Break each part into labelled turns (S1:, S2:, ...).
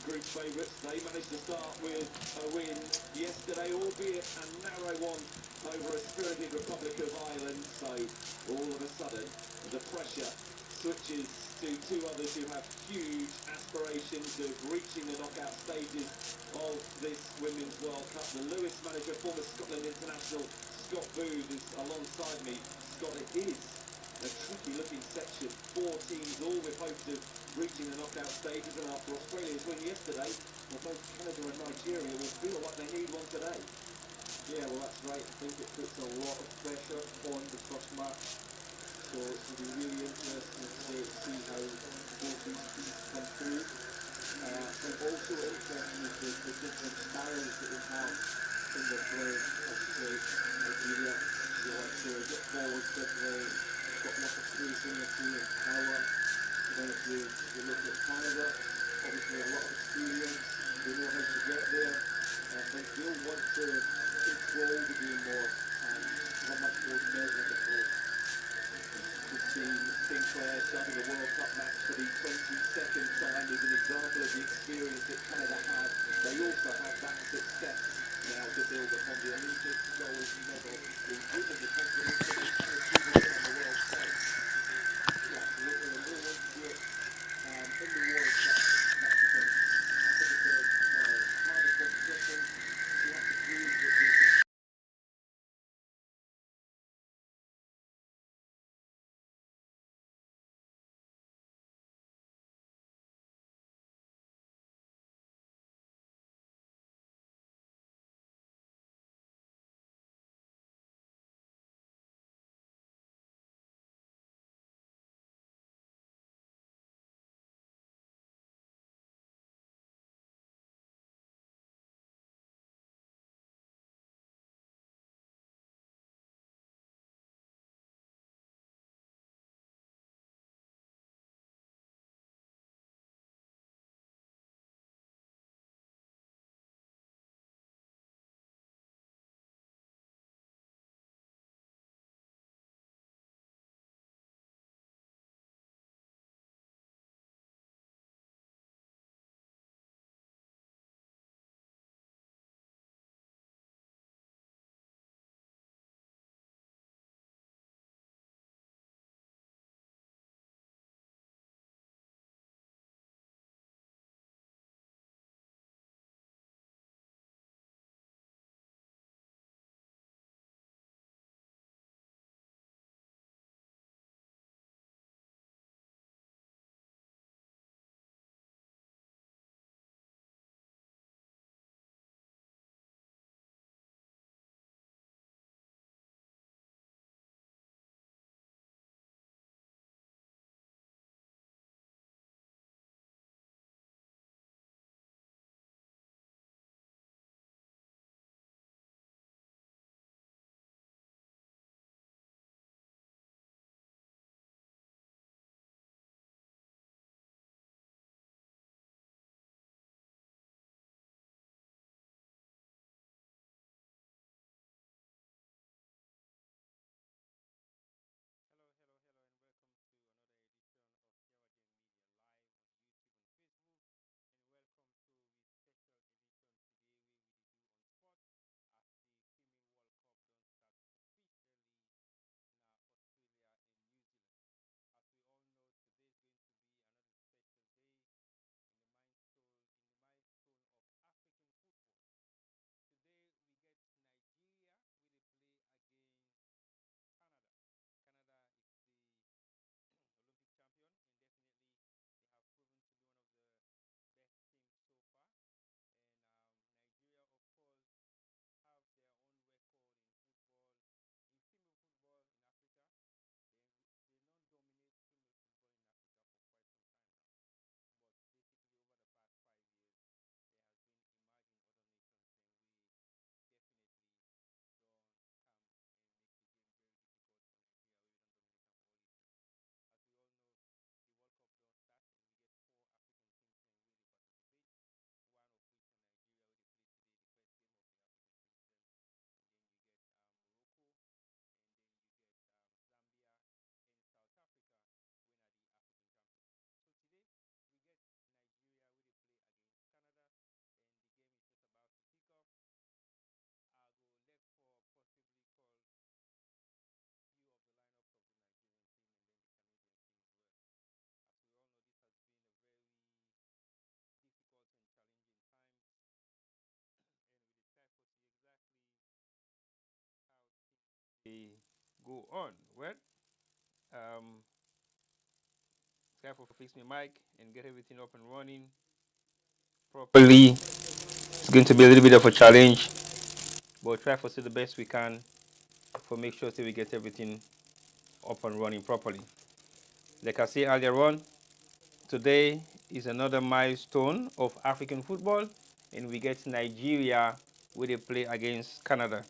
S1: group favourites. They managed to start with a win yesterday, albeit a narrow one over a spirited Republic of Ireland. So all of a sudden, the pressure switches to two others who have huge aspirations of reaching the knockout stages of this Women's World Cup. The Lewis manager, former Scotland international Scott Booth, is alongside me. Scott, it is a tricky-looking section. 4 teams, all with hopes of reaching the knockout stages, and after Australia's win yesterday, well, both Canada and Nigeria will feel like they need one today.
S2: Yeah, well, that's right. I think it puts a lot of pressure on the first match. So it's going to be really interesting to see how both these teams come through. And also interesting is the different styles that they have in their play. Obviously, Nigeria, they like to get forward quickly, got lots of pace in their team and power. And then if you look at Canada, obviously a lot of experience, they know how to get there. And I think they'll want to control the game more and have a much more measured approach.
S1: We've seen Sinclair starting a World Cup match for the 22nd time is an example of the experience that Canada had. They also have that success now to build upon. The Olympic gold medal will give them the confidence that they can achieve again on the world stage.
S2: Yeah, absolutely. And they want to do it in the World Cup. That's the thing. I think it's a harder competition. They have to prove that they can
S3: go on. Well, um, try for fix my mic and get everything up and running properly. It's going to be a little bit of a challenge, but we'll try for see the best we can for make sure that we get everything up and running properly. Like I said earlier on, today is another milestone of African football, and we get Nigeria where they play against Canada.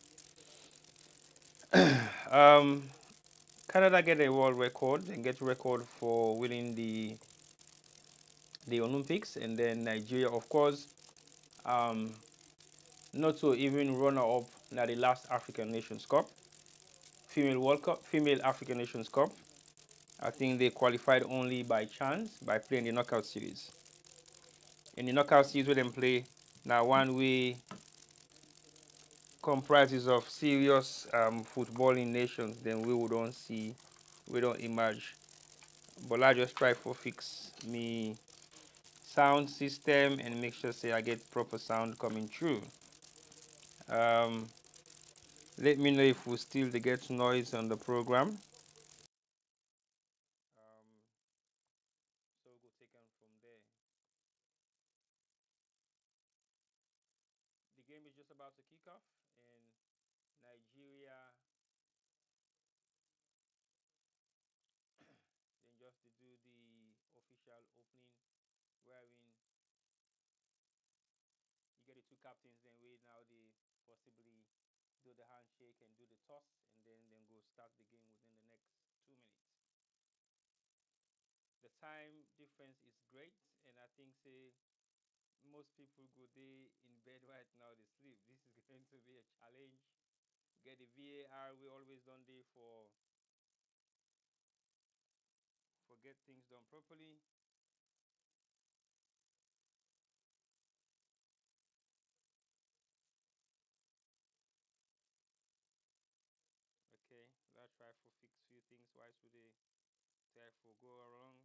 S3: um, Canada get a world record and get record for winning the Olympics, and then Nigeria, of course, um, not to even runner up na the last African Nations Cup, female World Cup, female African Nations Cup. I think they qualified only by chance by playing the knockout series. In the knockout series where they play, now one way comprises of serious footballing nations, then we don't see, we don't emerge. But I just try for fix me sound system and make sure say I get proper sound coming through. Um, Let me know if we still get noise on the program. So we'll go take on from there. The game is just about to kick off, and Nigeria then just to do the official opening, wherein you get the two captains. Then we now they possibly do the handshake and do the toss, and then go start the game within the next 2 minutes. The time difference is great, and I think say most people go there in bed right now they sleep. This is going to be a challenge. Get the VAR we always done there for get things done properly. Okay, let's try for fix few things whilst we they try for go around.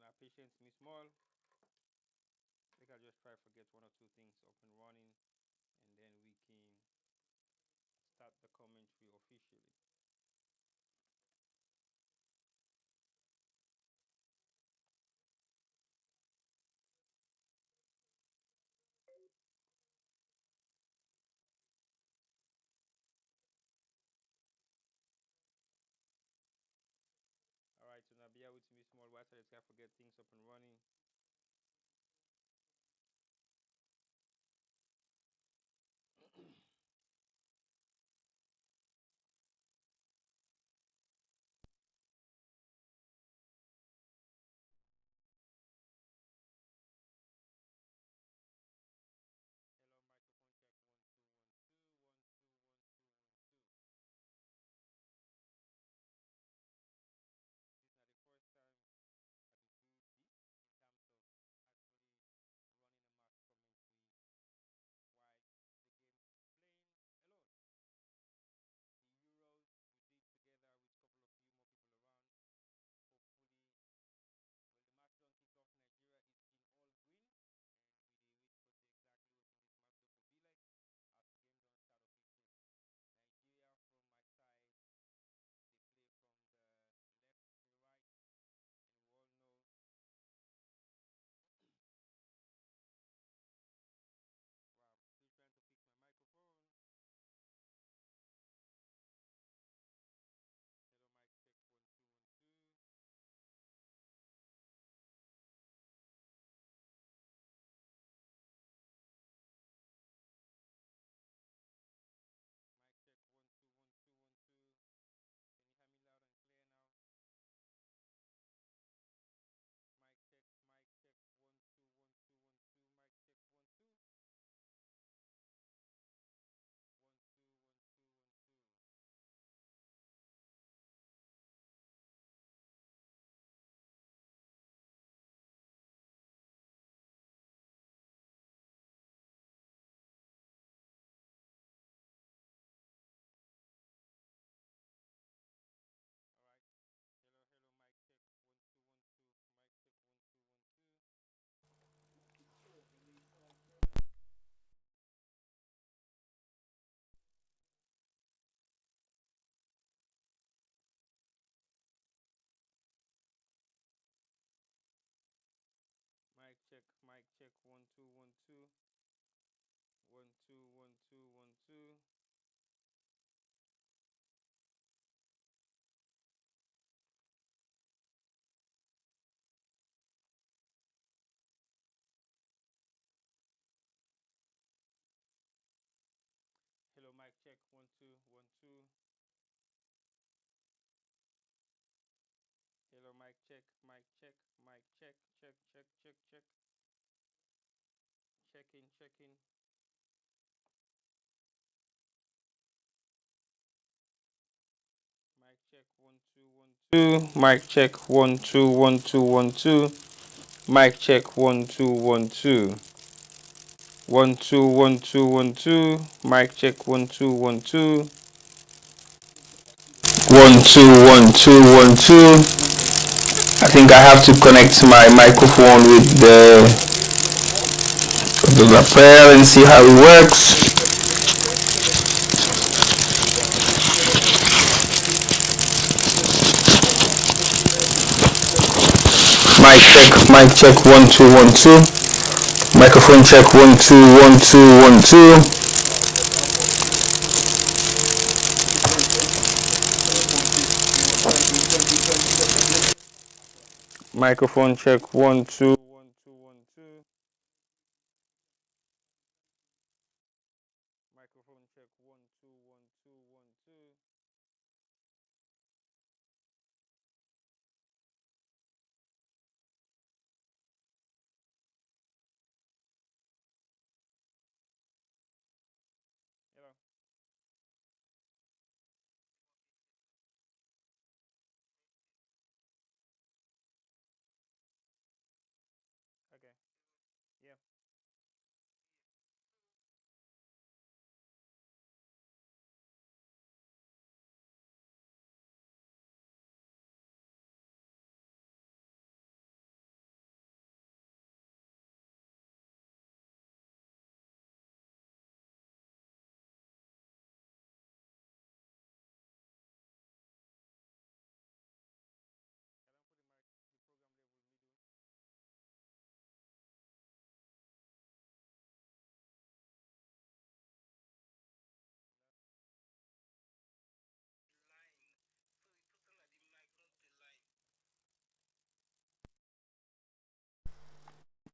S3: Now patience me small. I think I just try to get one or two things up and running, and then we can start the commentary officially. All right, so now bear with me small whilst I try to get things up and running. Hello, microphone check 1 2 1 2 1 2 1 2 1 2. This is not the first time I can do this in terms check 1 2 1 2 1 2 1 2 1 2. Hello, mic check 1 2 1 2. Hello, mic check, mic check, mic check, check, check, check, check. Checking, checking. Mic check 1 2 1 2. Mic check 1 2 1 2 1 2. Mic check 1 2 1 2. 1 2 1 2 1 2. Mic check 1 2 1 2. 1 2 1 2 1 2. I think I have to connect my microphone with the lapel and see how it works. Mic check 1 2 1 2. Microphone check 1 2 1 2 1 2. Microphone check 1 2 1 2 1 2. Microphone check 1 2 1 2 1 2. Hello. Okay. Yeah.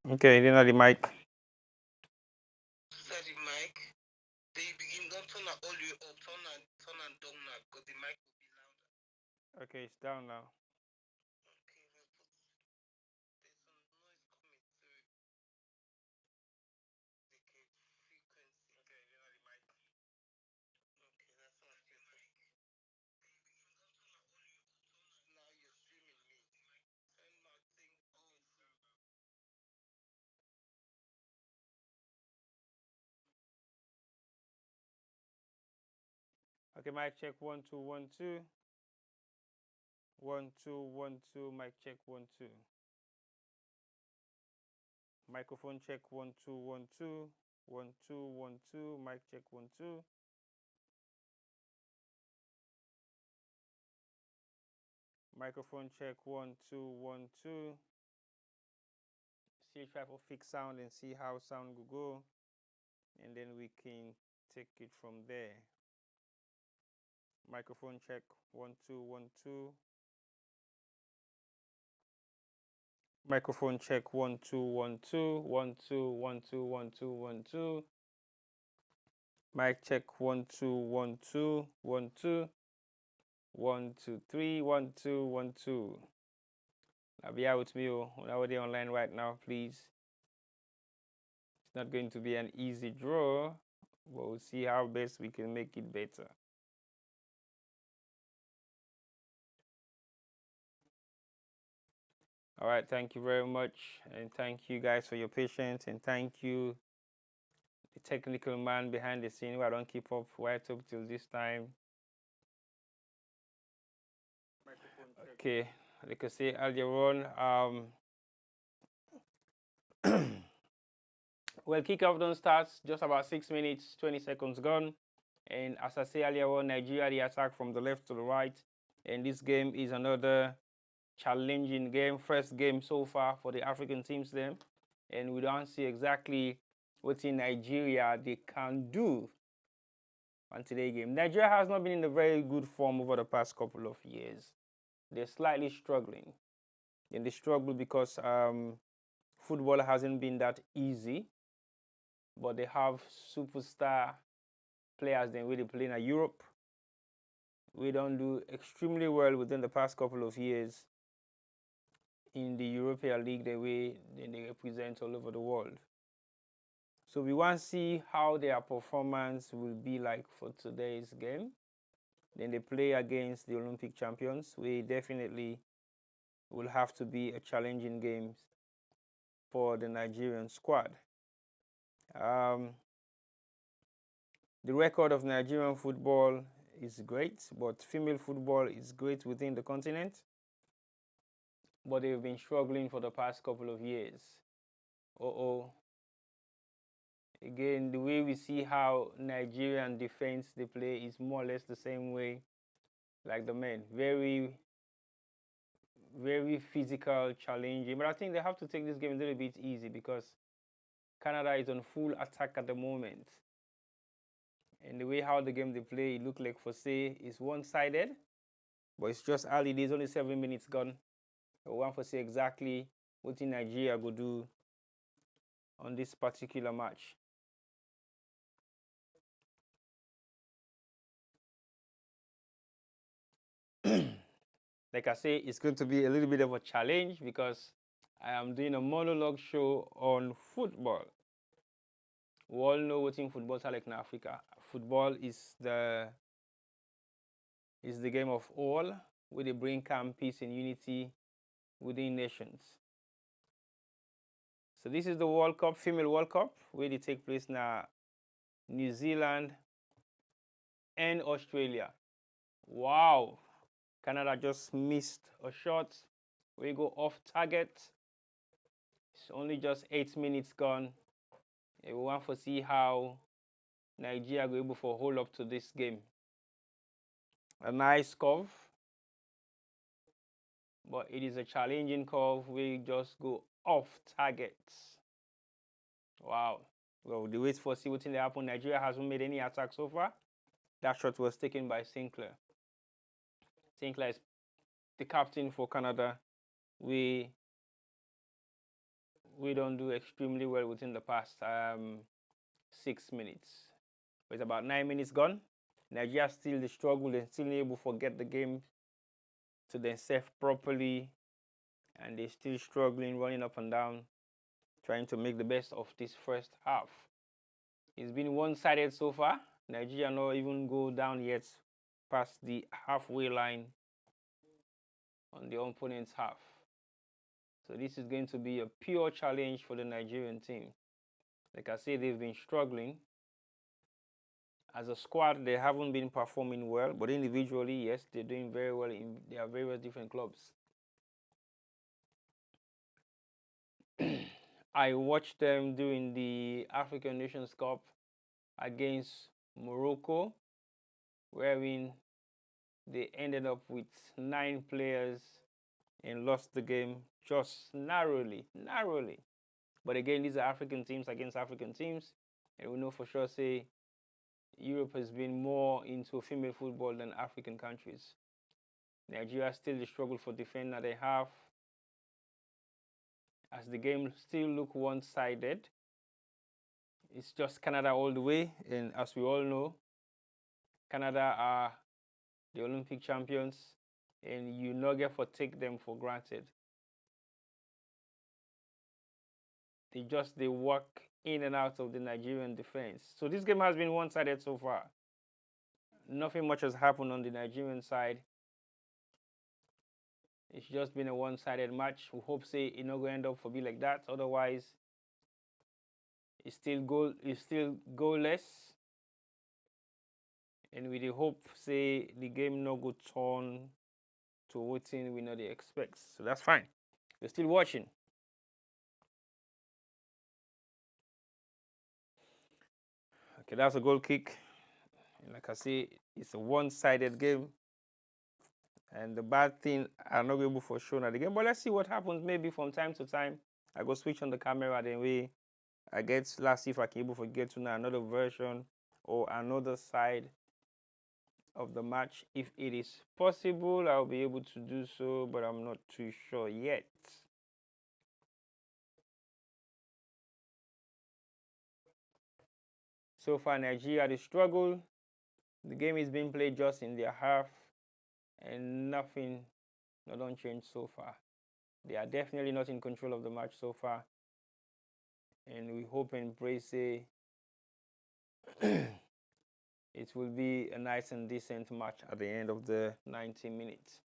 S3: Okay, then at the mic.
S4: Set the mic. They begin don't turn it all the way up, turn and down now because the mic will be louder.
S3: Okay, it's down now.
S4: Okay, we'll put there's some noise coming through the frequency. Okay, then at the mic. Okay, that's what I feel. Now you're streaming me. Turn my thing on.
S3: Okay, mic check 1 2 1 2. 1 2 1 2. Mic check 1 2. Microphone check 1 2 1 2. 1 2 1 2. Mic check 1 2. Microphone check 1 2 1 2. Still try for fix sound and see how sound will go, and then we can take it from there. Microphone check 1 2 1 2. Microphone check 1 2 1 2. 1 2 1 2 1 2 1 2. Mic check 1 2 1 2 1 2. 1 2 3 1 2 1 2. Now be out with me nowadays online right now, please. It's not going to be an easy draw, but we'll see how best we can make it better. All right, thank you very much, and thank you guys for your patience, and thank you the technical man behind the scene who I don't keep up right up till this time. Okay, like I say earlier on, well, kickoff don't start, just about 6 minutes, 20 seconds gone. And as I say earlier on, Nigeria, the attack from the left to the right. And this game is another challenging game, first game so far for the African teams then. and we don't see exactly what in Nigeria they can do on today's game. Nigeria has not been in a very good form over the past couple of years. They're slightly struggling, and they struggle because football hasn't been that easy, but they have superstar players then really playing at Europe. We don't do extremely well within the past couple of years in the European League the way they represent all over the world. So we want to see how their performance will be like for today's game. Then they play against the Olympic champions. We definitely will have to be a challenging game for the Nigerian squad. The record of Nigerian football is great, but female football is great within the continent. But they've been struggling for the past couple of years. Again, the way we see how Nigerian defense they play is more or less the same way like the men. Very, very physical, challenging. But I think they have to take this game a little bit easy because Canada is on full attack at the moment. And the way how the game they play, it look like Fosse is one-sided. But it's just early. There's only 7 minutes gone. We want to see exactly what Nigeria will do on this particular match. Like I say, it's going to be a little bit of a challenge because I am doing a monologue show on football. We all know what football is like in Africa. Football is the game of all, where they bring calm, peace, and unity within nations. So this is the World Cup, Female World Cup, where they take place now, New Zealand and Australia. Wow, Canada just missed a shot. We go off target. It's only just 8 minutes gone. And we want to see how Nigeria go able to hold up to this game. A nice curve, but it is a challenging curve. We just go off target. Wow. Well, the wait for see what's in the happen. Nigeria hasn't made any attack so far. That shot was taken by Sinclair. Sinclair is the captain for Canada. We don't do extremely well within the past 6 minutes. It's about 9 minutes gone. Nigeria still the struggle. They're still able to get the game to themselves properly, and they're still struggling, running up and down, trying to make the best of this first half. It's been one-sided so far. Nigeria not even go down yet past the halfway line on the opponent's half. So this is going to be a pure challenge for the Nigerian team. Like I said, they've been struggling. As a squad, they haven't been performing well, but individually, yes, they're doing very well in their various different clubs. I watched them during the African Nations Cup against Morocco, wherein they ended up with 9 players and lost the game just narrowly. But again, these are African teams against African teams, and we know for sure, say, Europe has been more into female football than African countries. Nigeria still the struggle for defense that they have, as the game still look one-sided. It's just Canada all the way, and as we all know, Canada are the Olympic champions, and you not get to take them for granted. They work in and out of the Nigerian defense. So this game has been one-sided so far. Nothing much has happened on the Nigerian side. It's just been a one-sided match. We hope say it not going to end up for be like that. Otherwise, it's still goalless. And we hope say the game not go turn to what we know they expect. So that's fine. We're still watching. Okay, that's a goal kick. And like I say, it's a one-sided game. And the bad thing, I'm not able for sure at the game. But let's see what happens maybe from time to time I go switch on the camera, then let's see if I can able to get to now another version or another side of the match. If it is possible, I'll be able to do so, but I'm not too sure yet. So far, Nigeria they struggle. The game is being played just in their half, and nothing don't change so far. They are definitely not in control of the match so far, and we hope and pray say it will be a nice and decent match at the end of the 90 minutes.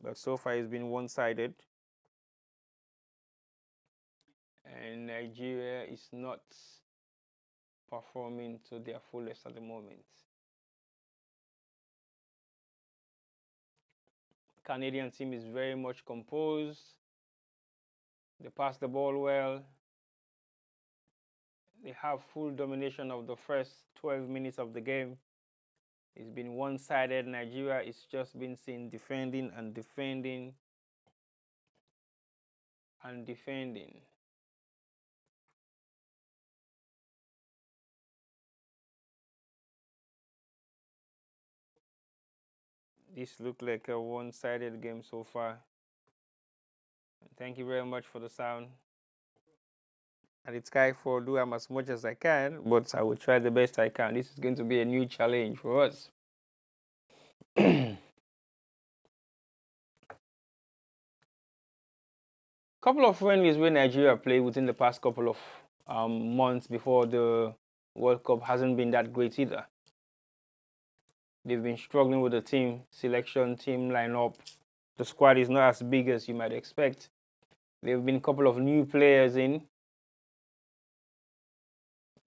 S3: But so far it's been one-sided, and Nigeria is not performing to their fullest at the moment. Canadian team is very much composed. They pass the ball well. They have full domination of the first 12 minutes of the game. It's been one-sided. Nigeria is just been seen defending and defending and defending. This looked like a one-sided game so far. Thank you very much for the sound. And it's Kai for do as much as I can, but I will try the best I can. This is going to be a new challenge for us. Couple of friendlies where Nigeria played within the past couple of months before the World Cup hasn't been that great either. They've been struggling with the team selection, team lineup. The squad is not as big as you might expect. There have been a couple of new players in,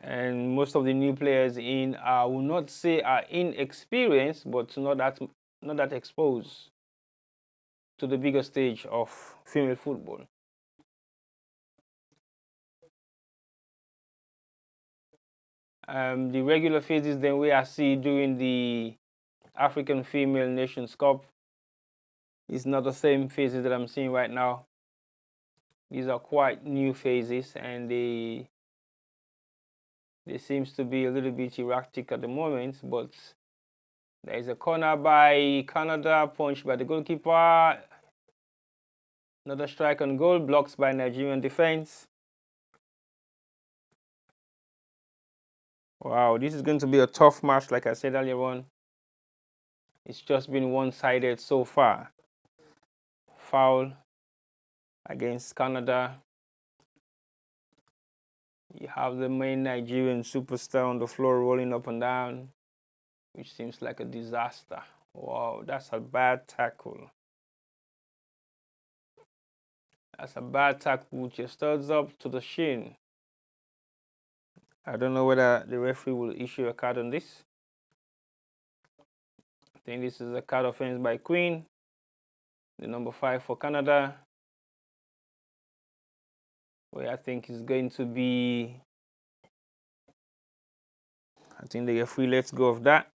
S3: and most of the new players in I will not say are inexperienced, but not that exposed to the bigger stage of female football. The regular phases then we are seeing during the African Female Nations Cup is not the same phases that I'm seeing right now. These are quite new phases, and they seems to be a little bit erratic at the moment, but there is a corner by Canada, punched by the goalkeeper. Another strike on goal, blocked by Nigerian defense. Wow, this is going to be a tough match, like I said earlier on. It's just been one-sided so far. Foul against Canada. You have the main Nigerian superstar on the floor rolling up and down, which seems like a disaster. Wow, that's a bad tackle. That's a bad tackle with your studs up to the shin. I don't know whether the referee will issue a card on this. I think this is a card offense by Queen, the number 5 for Canada, where I think is going to be, I think the referee lets go of that.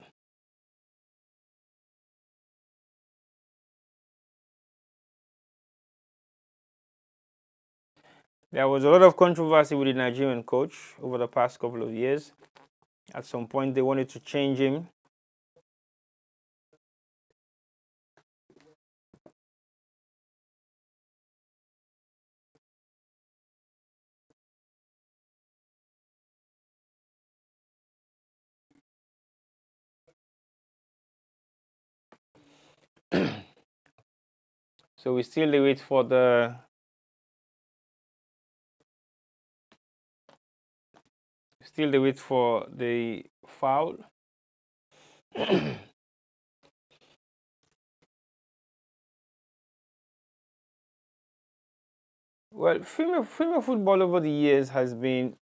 S3: There was a lot of controversy with the Nigerian coach over the past couple of years. At some point, they wanted to change him. So we still wait for the foul. Well, female football over the years has been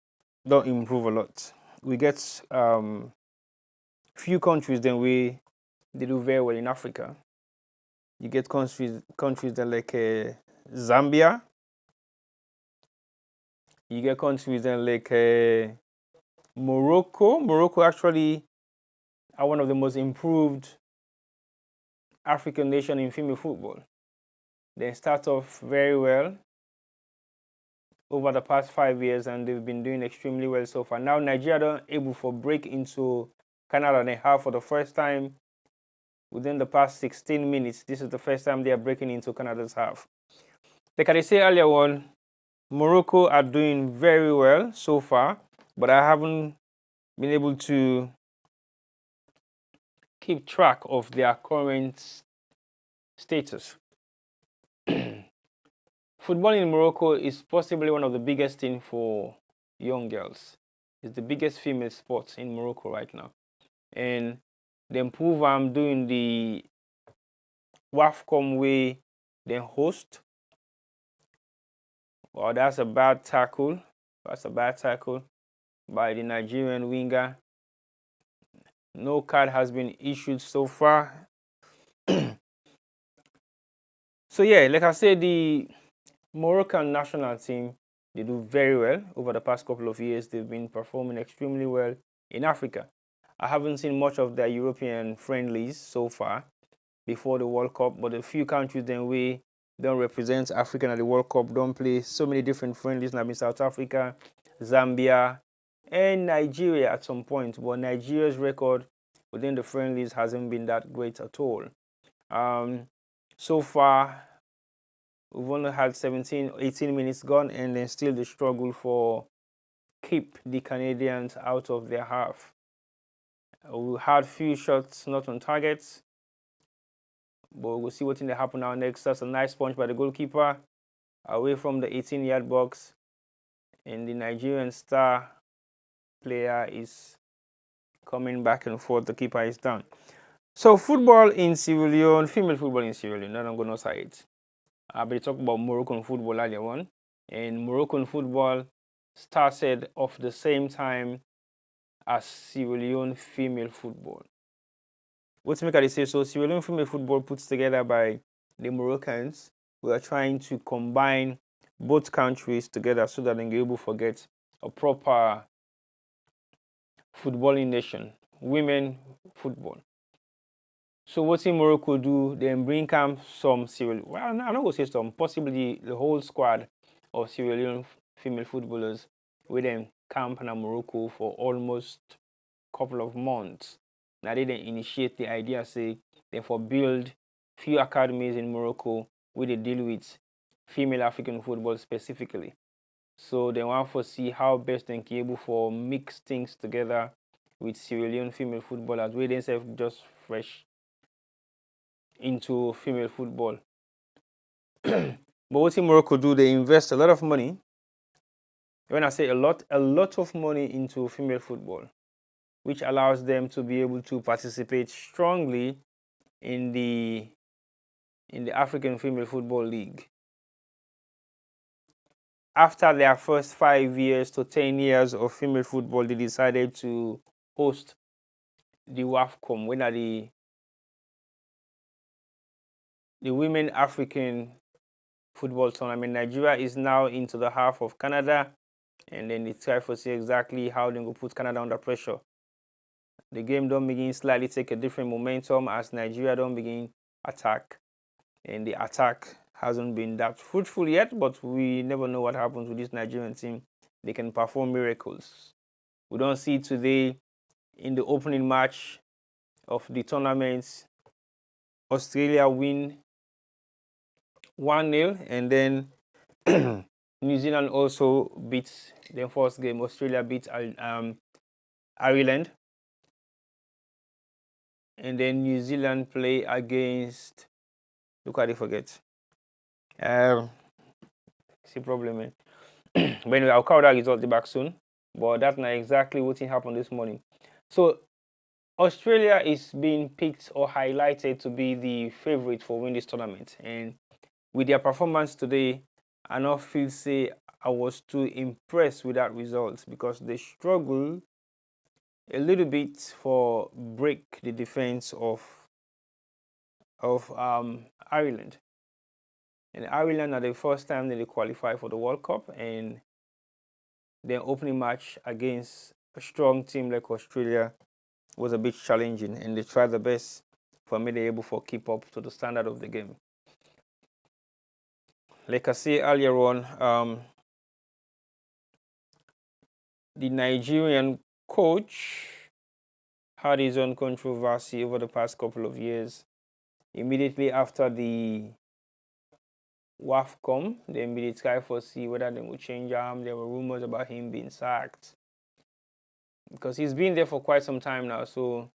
S3: don't improve a lot. We get few countries then they do very well in Africa. You get countries that like Zambia. You get countries that like Morocco. Morocco actually are one of the most improved African nation in female football. They start off very well, over the past 5 years, and they've been doing extremely well so far. Now Nigeria are able to break into Canada and a half for the first time within the past 16 minutes. This is the first time they are breaking into Canada's half. Like I said earlier on, Morocco are doing very well so far, but I haven't been able to keep track of their current status. Football in Morocco is possibly one of the biggest things for young girls. It's the biggest female sport in Morocco right now. And the improve I'm doing the WAFCOM way then host. Well, that's a bad tackle. That's a bad tackle by the Nigerian winger. No card has been issued so far. So yeah, like I said, the Moroccan national team, they do very well over the past couple of years. They've been performing extremely well in Africa. I haven't seen much of their European friendlies so far before the World Cup, but a few countries then we don't represent Africa at the World Cup, don't play so many different friendlies. Like in South Africa, Zambia, and Nigeria at some point. But Nigeria's record within the friendlies hasn't been that great at all. So far, we've only had 18 minutes gone, and then still the struggle for keep the Canadians out of their half. We had few shots not on targets, but we'll see what's going to happen now next. That's a nice punch by the goalkeeper away from the 18-yard box, and the Nigerian star player is coming back and forth. The keeper is down. So football in Sierra Leone, female football in Sierra Leone, I'm going to say it. I've been talking about Moroccan football earlier on, and Moroccan football started off the same time as Sierra Leone female football. What's make I say so? Sierra Leone female football puts together by the Moroccans. We are trying to combine both countries together so that they can be able to get a proper footballing nation, women football. So what in Morocco do? Then bring camp some Sierra Leone. Well, I'm not going to say some, possibly the whole squad of Sierra Leone female footballers with them camp in Morocco for almost a couple of months. Now they then initiate the idea, say, therefore build few academies in Morocco where they deal with female African football specifically. So they want to see how best they can be able for mix things together with Sierra Leone female footballers, where themselves just fresh into female football. But what in Morocco do, they invest a lot of money. When I say a lot of money into female football, which allows them to be able to participate strongly in the African Female Football League. After their first 5 years to 10 years of female football, they decided to host the WAFCOM, when the Women African Football Tournament. Nigeria is now into the half of Canada, and then they try to see exactly how they will put Canada under pressure. The game don't begin slightly take a different momentum as Nigeria don't begin attack, and the attack hasn't been that fruitful yet, but we never know what happens with this Nigerian team. They can perform miracles. We don't see today in the opening match of the tournament, Australia win 1-0, and then New Zealand also beats their first game. Australia beats Ireland, and then New Zealand play against, look how they forget. See problem, man. But anyway, I'll cover that result back soon. But that's not exactly what happened this morning. So Australia is being picked or highlighted to be the favorite for win this tournament, and with their performance today, I not feel say I was too impressed with that result, because they struggled a little bit for break the defense of Ireland. And Ireland are the first time that they qualify for the World Cup, and their opening match against a strong team like Australia was a bit challenging, and they tried the best for me to be able to keep up to the standard of the game. Like I said earlier on, the Nigerian coach had his own controversy over the past couple of years. Immediately after the WAFCON, the immediate Sky for see whether they would change arm. There were rumors about him being sacked because he's been there for quite some time now. So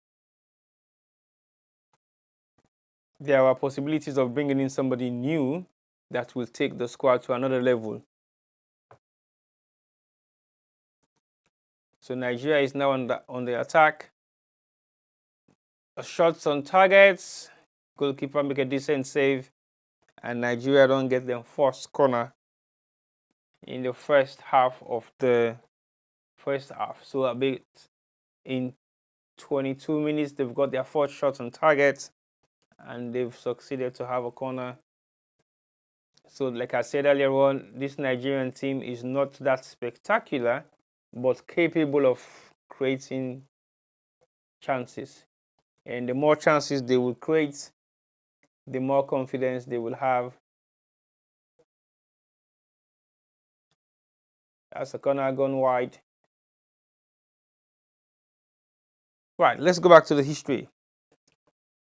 S3: there are possibilities of bringing in somebody new that will take the squad to another level. So Nigeria is now on the attack. Shots on targets. Goalkeeper make a decent save. And Nigeria don't get them first corner in the first half of the first half. So a bit in 22 minutes, they've got their fourth shot on target. And they've succeeded to have a corner. So like I said earlier on, this Nigerian team is not that spectacular, but capable of creating chances. And the more chances they will create, the more confidence they will have. That's a corner gone wide. Right, let's go back to the history.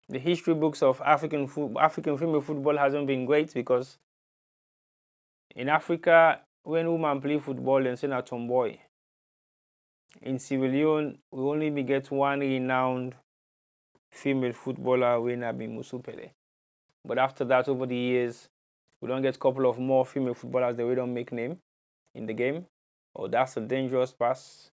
S3: The history books of African female football hasn't been great because in Africa, when women play football, they say a tomboy. In Sierra Leone, we only get one renowned female footballer, Nabi Musupele. But after that, over the years, we don't get a couple of more female footballers that we don't make name in the game. Oh, that's a dangerous pass.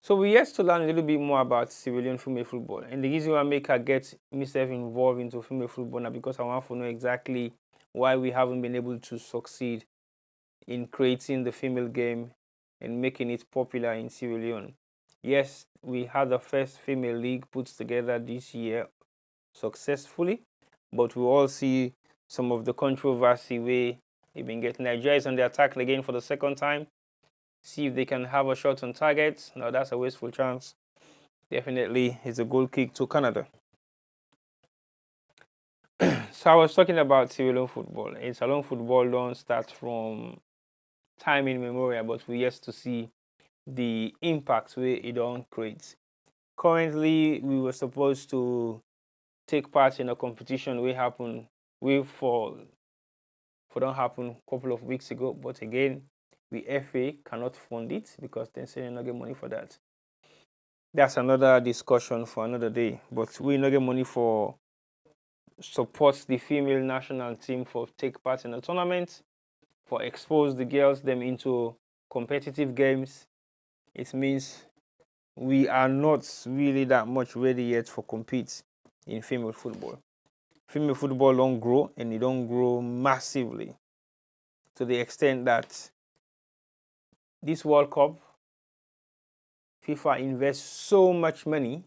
S3: So we yet to learn a little bit more about Sierra Leone female football. And the reason why I make her get myself involved into female football now because I want to know exactly why we haven't been able to succeed in creating the female game and making it popular in Sierra Leone. Yes, we had the first female league put together this year successfully, but we all see some of the controversy where they've been getting. Nigeria is on the attack again for the second time. See if they can have a shot on target. No, that's a wasteful chance. Definitely, it's a goal kick to Canada. So I was talking about Sierra Leone football. Sierra Leone football don't start from time immemorial, but we yet to see the impact where it don't create. Currently, we were supposed to take part in a competition we happened for don't happen a couple of weeks ago, but again, we FA cannot fund it because they say they not get money for that. That's another discussion for another day. But we not get money for support the female national team for take part in the tournament, for expose the girls them into competitive games. It means we are not really that much ready yet for compete in female football. Female football don't grow, and it don't grow massively to the extent that this World Cup, FIFA invests so much money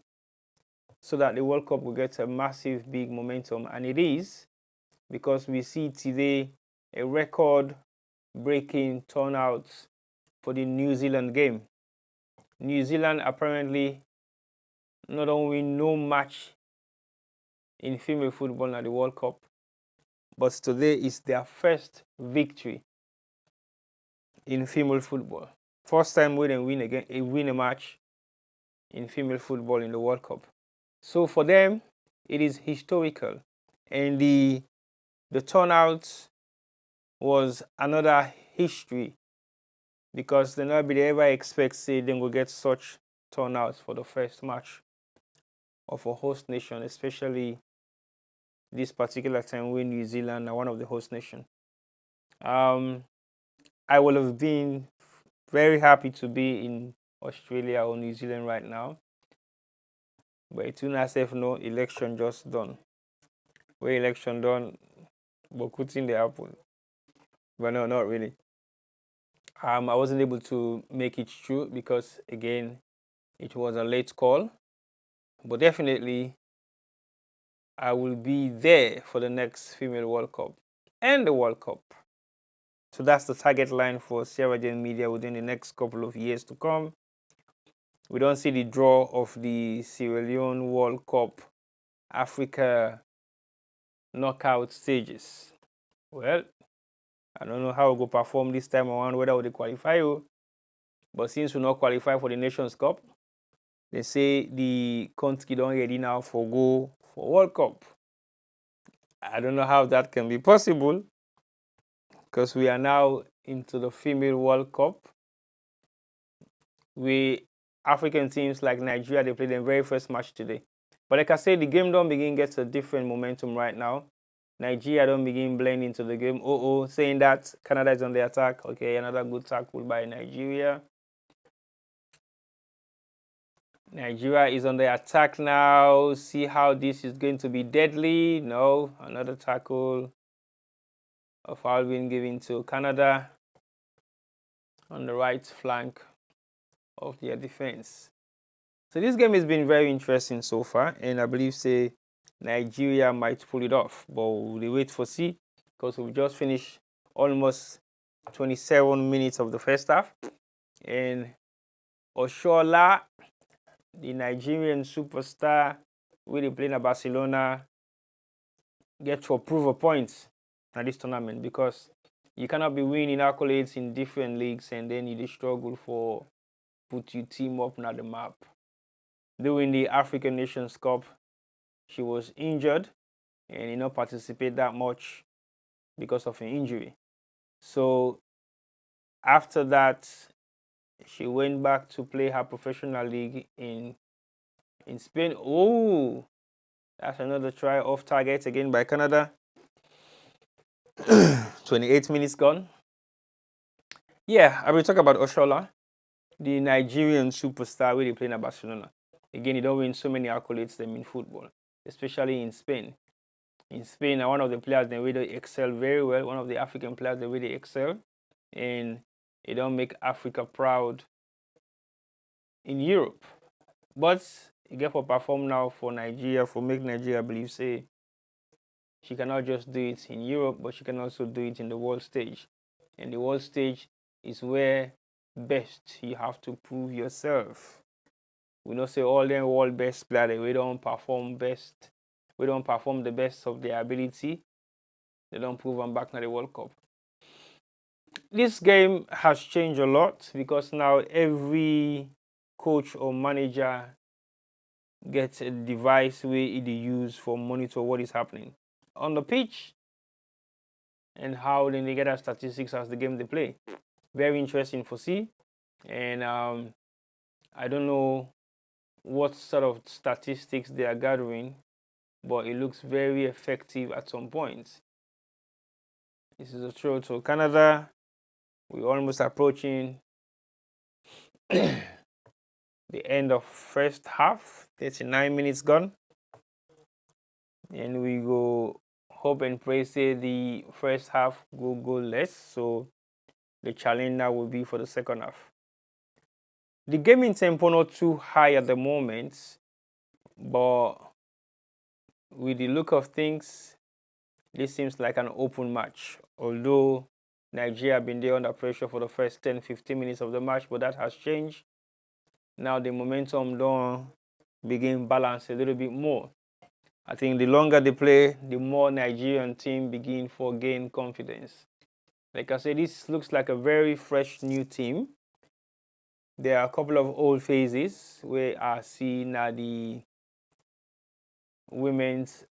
S3: so that the World Cup will get a massive, big momentum. And it is because we see today a record-breaking turnout for the New Zealand game. New Zealand apparently not only no match in female football at the World Cup, but today is their first victory in female football. First time we didn't win a match in female football in the World Cup. So for them, it is historical. And the turnout was another history because they nobody ever expects they will get such turnout for the first match of a host nation, especially this particular time when New Zealand are one of the host nations. I would have been very happy to be in Australia or New Zealand right now, but it will say no election just done. Where election done, but putting the apple. But no, not really. I wasn't able to make it through because again, it was a late call. But definitely, I will be there for the next Female World Cup and the World Cup. So that's the target line for Sierra Leone media within the next couple of years to come. We don't see the draw of the Sierra Leone World Cup Africa knockout stages. Well, I don't know how we go perform this time around, whether we qualify. But since we not qualify for the Nations Cup, they say the country don't ready now for go for World Cup. I don't know how that can be possible, because we are now into the female World Cup. We African teams like Nigeria, they played their very first match today. But like I said, the game don't begin gets a different momentum right now. Nigeria don't begin blending into the game. Saying that Canada is on the attack. Okay, another good tackle by Nigeria. Nigeria is on the attack now. See how this is going to be deadly. No, another tackle. A foul being given to Canada on the right flank of their defense. So this game has been very interesting so far, and I believe say Nigeria might pull it off, but we'll wait for see, because we've just finished almost 27 minutes of the first half, and Oshola, the Nigerian superstar, really playing at Barcelona, get to prove a point at this tournament, because you cannot be winning accolades in different leagues and then you struggle for put your team up on the map. During the African Nations Cup, she was injured and did not participate that much because of an injury. So after that, she went back to play her professional league in Spain. Oh, that's another try off target again by Canada. 28 minutes gone. Yeah, I will talk about Oshola, the Nigerian superstar really playing at Barcelona. Again, he don't win so many accolades them in football, especially in Spain. In Spain, one of the players they really excel very well. One of the African players they really excel, and they don't make Africa proud in Europe. But he get for perform now for Nigeria, for make Nigeria believe say she cannot just do it in Europe, but she can also do it in the world stage. And the world stage is where best you have to prove yourself. We don't say all them world best players, we don't perform best. We don't perform the best of their ability. They don't prove them back in the World Cup. This game has changed a lot, because now every coach or manager gets a device where they use for monitor what is happening on the pitch and how then they get their statistics as the game they play. Very interesting for see. And I don't know what sort of statistics they are gathering, but it looks very effective at some points. This is a throw to Canada. We're almost approaching the end of first half. 39 minutes gone. And we go hope and pray say the first half go goalless. So the challenge now will be for the second half. The gaming tempo not too high at the moment, but with the look of things, this seems like an open match. Although Nigeria have been there under pressure for the first 10-15 minutes of the match, but that has changed. Now the momentum don't begin balance a little bit more. I think the longer they play, the more Nigerian team begin for gain confidence. Like I said, this looks like a very fresh new team. There are a couple of old phases where I see now the Women's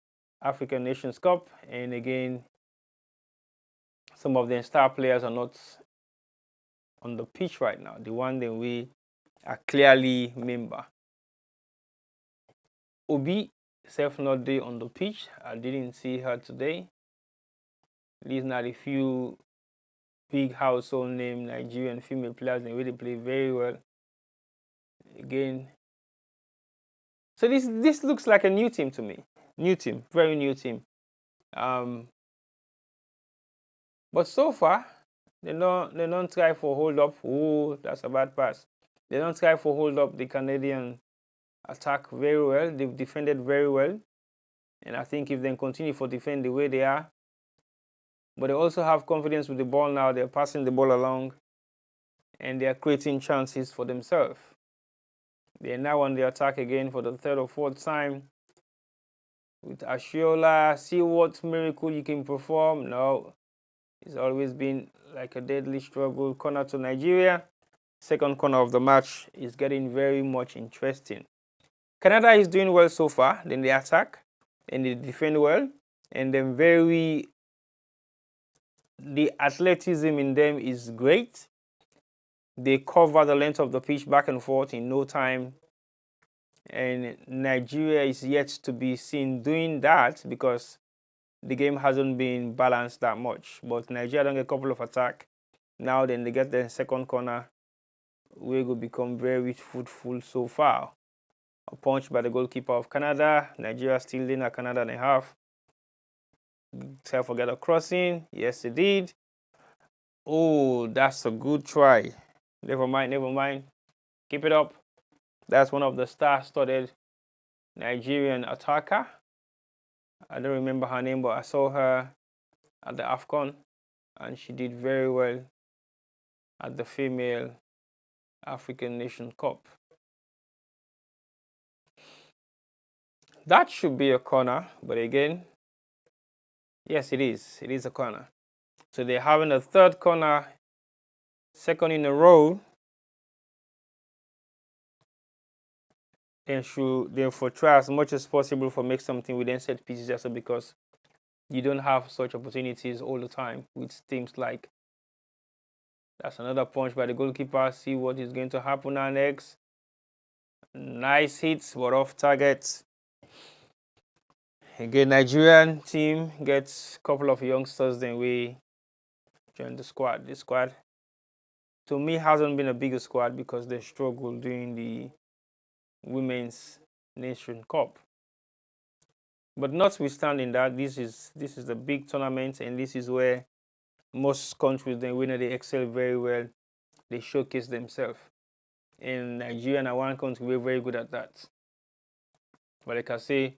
S3: African Nations Cup, and again, some of the star players are not on the pitch right now. The one that we are clearly member. Obi self not there on the pitch. I didn't see her today. These are the few big household name Nigerian female players. They really play very well. Again, so this looks like a new team to me. New team, very new team. But so far, they don't try for hold up. Oh, that's a bad pass. They don't try for hold up the Canadian attack very well. They've defended very well, and I think if they continue to defend the way they are, but they also have confidence with the ball now. They're passing the ball along, and they're creating chances for themselves. They're now on the attack again for the third or fourth time. With Oshola, see what miracle you can perform. No, It's always been like a deadly struggle. Corner to Nigeria. Second corner of the match is getting very much interesting. Canada is doing well so far. Then they attack and they defend well. And then the athleticism in them is great. They cover the length of the pitch back and forth in no time. And Nigeria is yet to be seen doing that because the game hasn't been balanced that much. But Nigeria don't get a couple of attacks. Now then they get the second corner. We will become very fruitful so far. A punch by the goalkeeper of Canada. Nigeria still in a Canada and a half. Self forget a crossing. Yes, it did. Oh, that's a good try. Never mind, never mind. Keep it up. That's one of the star-studded Nigerian attacker. I don't remember her name, but I saw her at the AFCON, and she did very well at the Female African Nation Cup. That should be a corner, but again, yes, it is. It is a corner. So they're having a third corner, second in a row. Then should therefore try as much as possible for make something within set pieces, also because you don't have such opportunities all the time with teams like. That's another punch by the goalkeeper. See what is going to happen now next. Nice hits, but off target. Again, Nigerian team gets a couple of youngsters, then we join the squad. This squad, to me, hasn't been a bigger squad because they struggled during the Women's Nation Cup. But notwithstanding that, this is the big tournament, and this is where most countries, then when they excel very well, they showcase themselves. In Nigeria and one country, we're very good at that. But like I say,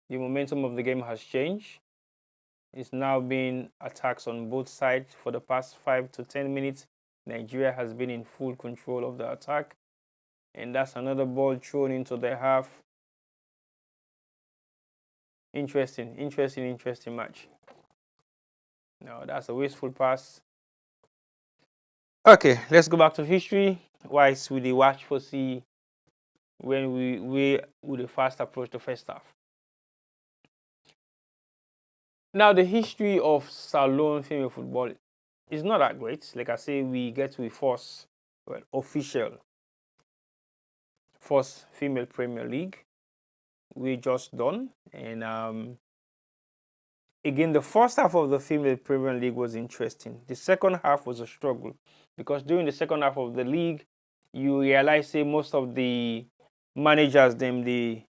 S3: the momentum of the game has changed. It's now been attacks on both sides for the past 5 to 10 minutes. Nigeria has been in full control of the attack. And that's another ball thrown into the half. Interesting match. No, that's a wasteful pass. Okay, let's go back to history. Why would they watch for see when we would first approach the first half? Now, the history of Salone female football is not that great. Like I say, we get to a official first female Premier League. We just done, and again, the first half of the female Premier League was interesting. The second half was a struggle because during the second half of the league, you realize say most of the managers they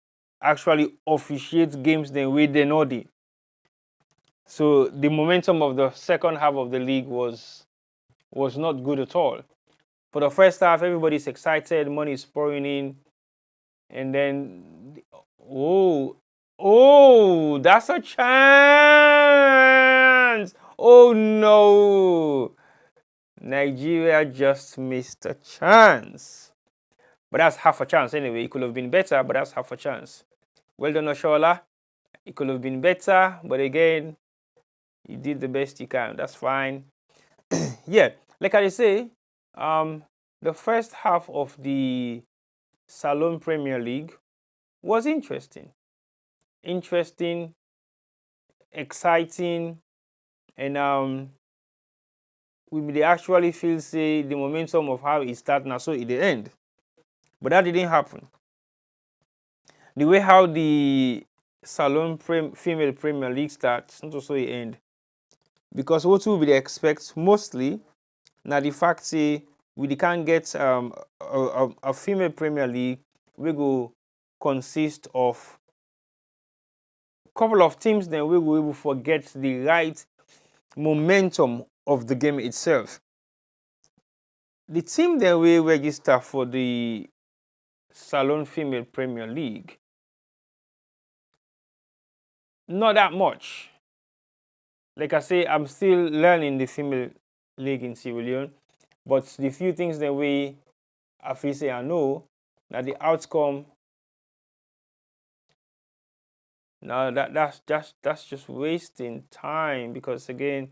S3: actually officiate games the way they know it. So the momentum of the second half of the league was not good at all. For the first half, everybody's excited, money is pouring in, and then that's a chance. Oh no, Nigeria just missed a chance. But that's half a chance anyway. It could have been better, but that's half a chance. Well done, Oshola. It could have been better, but again, you did the best you can. That's fine. Yeah, like I say, the first half of the Salone Premier League was interesting, exciting, and we may actually feel say the momentum of how it started now, so it the end. But that didn't happen. The way how the Salone female Premier League starts, not also it end. Because what we expect mostly now the fact say we can't get a female Premier League, we go consist of a couple of teams, then we will forget the right momentum of the game itself. The team that we register for the Salone Female Premier League, not that much. Like I say, I'm still learning the female league in Sierra Leone, but the few things that we say I know that the outcome. Now that's just wasting time because again,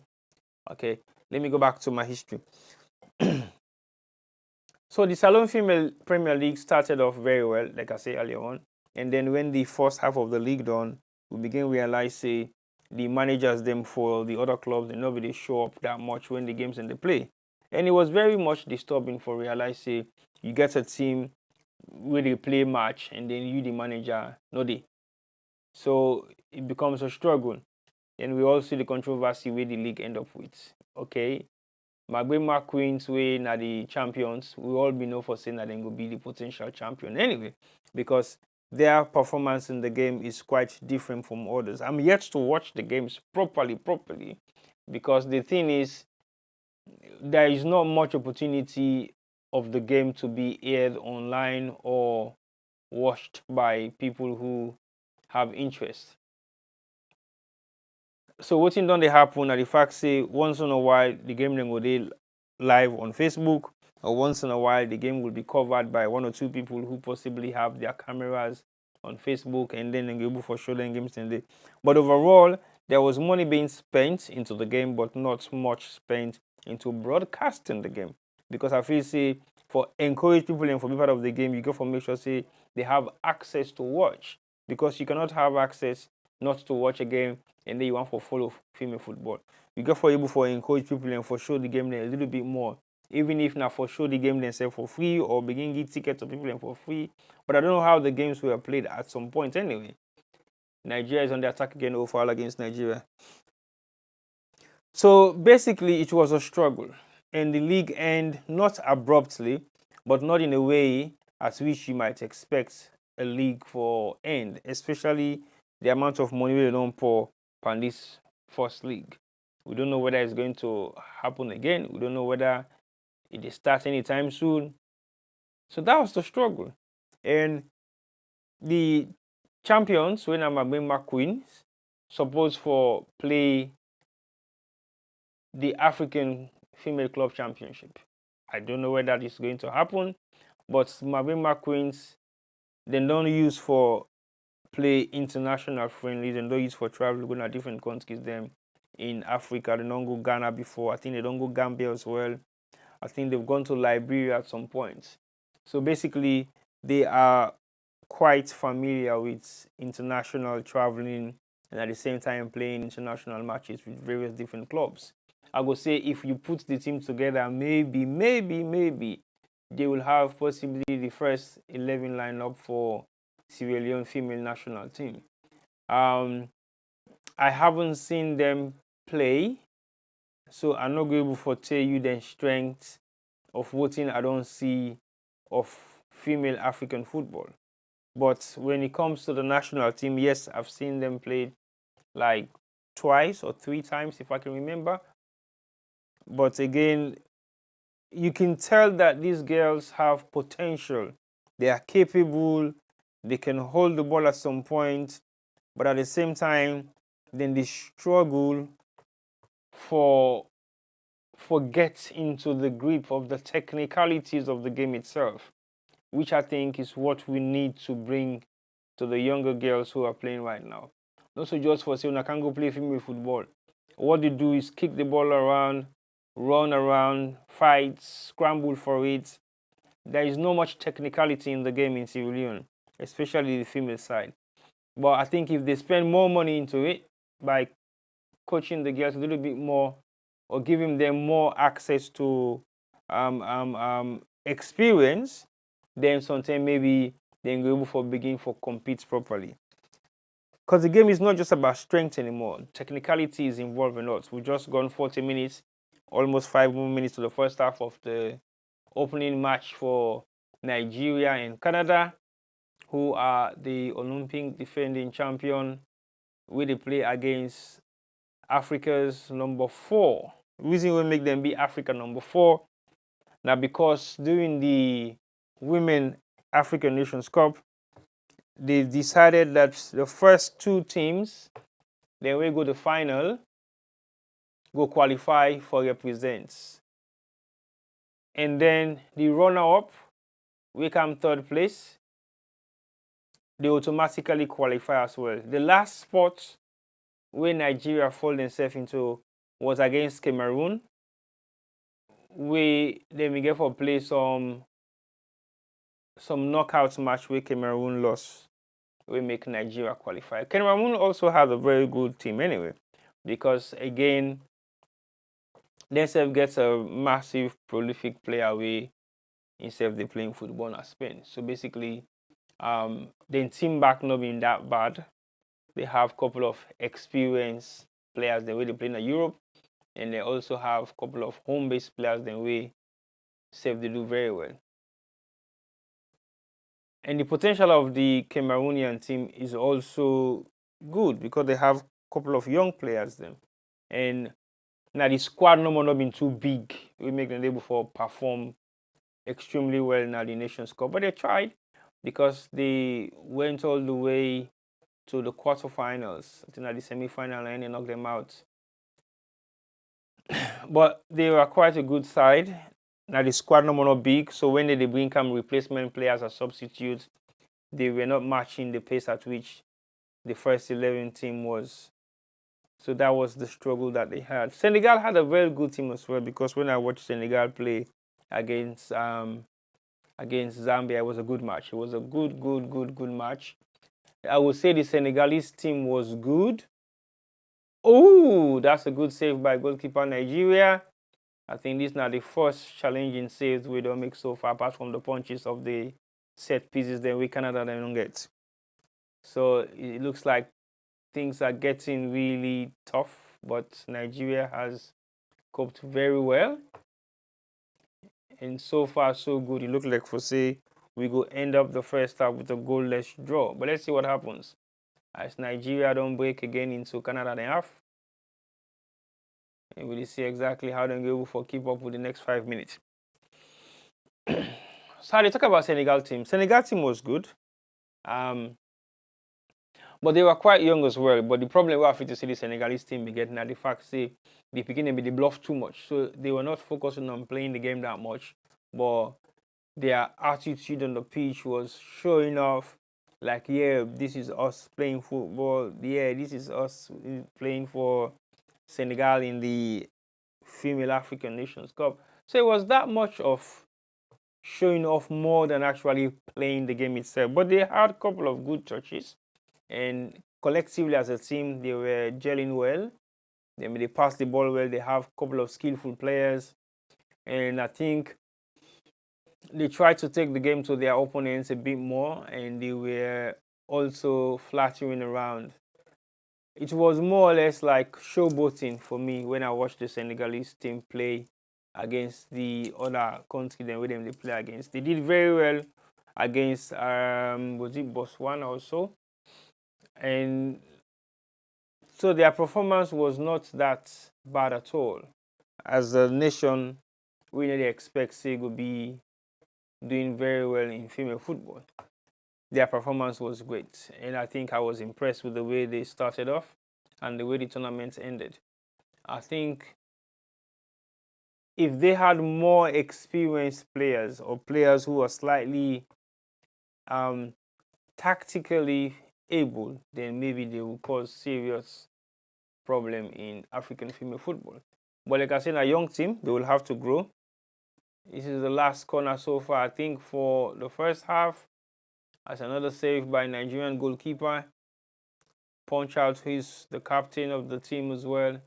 S3: Okay, let me go back to my history. So the Salon Female Premier League started off very well, like I said earlier on. And then when the first half of the league done, we begin to realize, say, the managers them for the other clubs, and nobody show up that much when the games in the play. And it was very much disturbing for realize, say, you get a team where they play match, and then you, the manager, no they. So it becomes a struggle. And we all see the controversy where the league end up with. Okay, Magbe Queens wey na the champions, we all be known for saying that they will be the potential champion anyway, because their performance in the game is quite different from others. I'm yet to watch the games properly, because the thing is, there is not much opportunity of the game to be aired online or watched by people who have interest. So wetin don dey happen na the fact say once in a while the game then go dey live on Facebook, or once in a while the game will be covered by one or two people who possibly have their cameras on Facebook, and then they go able for show them games in there. But overall, there was money being spent into the game, but not much spent into broadcasting the game. Because I feel say for encourage people and for be part of the game, you go for make sure say they have access to watch. Because you cannot have access not to watch a game and then you want to follow female football. You go for able for encourage people and for show the game a little bit more. Even if not for show the game themselves for free, or begin give tickets to people and for free. But I don't know how the games were played at some point anyway. Nigeria is on the attack again, overall against Nigeria. So basically it was a struggle. And the league ended not abruptly, but not in a way as which you might expect a league for end, especially the amount of money we don't pour on this first league. We don't know whether it's going to happen again. We don't know whether it starts anytime soon. So that was the struggle. And the champions, when I'm Magbe Queens, supposed for play the African Female Club Championship. I don't know whether that is going to happen, but Magbe Queens, they don't use for play international friendlies, and don't use for travel going to different countries them in Africa. They don't go Ghana before. I think they don't go Gambia as well. I think they've gone to Liberia at some point. So basically, they are quite familiar with international traveling and at the same time playing international matches with various different clubs. I would say if you put the team together, maybe they will have possibly the first 11 lineup for Sierra Leone female national team. I haven't seen them play, so I'm not able to tell you the strength of what I don't see of female African football. But when it comes to the national team, yes, I've seen them play like twice or three times, if I can remember. But again, you can tell that these girls have potential. They are capable. They can hold the ball at some point. But at the same time, then they struggle for get into the grip of the technicalities of the game itself, which I think is what we need to bring to the younger girls who are playing right now. Not so just for saying I can't go play female football. What they do is kick the ball around, run around, fight, scramble for it. There is not much technicality in the game in Sierra Leone, especially the female side. But I think if they spend more money into it by coaching the girls a little bit more, or giving them more access to experience, then sometimes maybe they're able for begin for compete properly. Because the game is not just about strength anymore. Technicality is involved in us. We've just gone 40 minutes, almost 5 more minutes to the first half of the opening match for Nigeria and Canada, who are the Olympic defending champion, where they play against Africa's number 4. The reason we make them be Africa number 4 now because during the Women African Nations Cup, they decided that the first 2 teams, then we go to final, go qualify for represents. And then the runner-up, we come 3rd place, they automatically qualify as well. The last spot where Nigeria fall themselves into was against Cameroon. Then we get for play some knockouts match where Cameroon lost. We make Nigeria qualify. Cameroon also has a very good team anyway, because again, themselves gets a massive prolific player away instead of they playing football at Spain. So basically, the team back not being that bad. They have a couple of experienced players the way they play in Europe, and they also have a couple of home-based players the way they do very well. And the potential of the Cameroonian team is also good because they have a couple of young players then. And now the squad no more not been too big. We make them able to perform extremely well now the Nations Cup. But they tried because they went all the way to the quarterfinals. I think at the semi-final and they knocked them out. But they were quite a good side. Now the squad no more not big, so when they bring come replacement players as substitutes, they were not matching the pace at which the first 11 team was. So that was the struggle that they had. Senegal had a very good team as well, because when I watched Senegal play against Zambia, it was a good match. It was a good match. I would say the Senegalese team was good. Oh, that's a good save by goalkeeper Nigeria. I think this is now the first challenging saves we don't make so far, apart from the punches of the set pieces that we Canada don't get. So it looks like things are getting really tough, but Nigeria has coped very well. And so far, so good. It looks like, for say, we go end up the first half with a goalless draw. But let's see what happens. As Nigeria don't break again into Canada then half. And we'll see exactly how they're able to keep up with the next 5 minutes. So they talk about Senegal team. Senegal team was good. But they were quite young as well. But the problem we have to see the Senegalese team be getting at the fact, say, they beginning they bluff too much. So they were not focusing on playing the game that much. But their attitude on the pitch was showing off, like, yeah, this is us playing football. Yeah, this is us playing for Senegal in the Female African Nations Cup. So it was that much of showing off more than actually playing the game itself. But they had a couple of good touches, and collectively as a team, they were gelling well. They passed the ball well. They have a couple of skillful players, and I think they tried to take the game to their opponents a bit more, and they were also flattering around. It was more or less like showboating for me when I watched the Senegalese team play against the other country than with them they play against. They did very well against was it Botswana also, and so their performance was not that bad at all. As a nation, we really expect Senegal will be doing very well in female football. Their performance was great, and I think I was impressed with the way they started off and the way the tournament ended. I think if they had more experienced players, or players who are slightly tactically able, then maybe they will cause serious problem in African female football. But like I said, a young team, they will have to grow. This is the last corner so far, I think, for the first half. As another save by Nigerian goalkeeper. Punch Out, who's the captain of the team as well,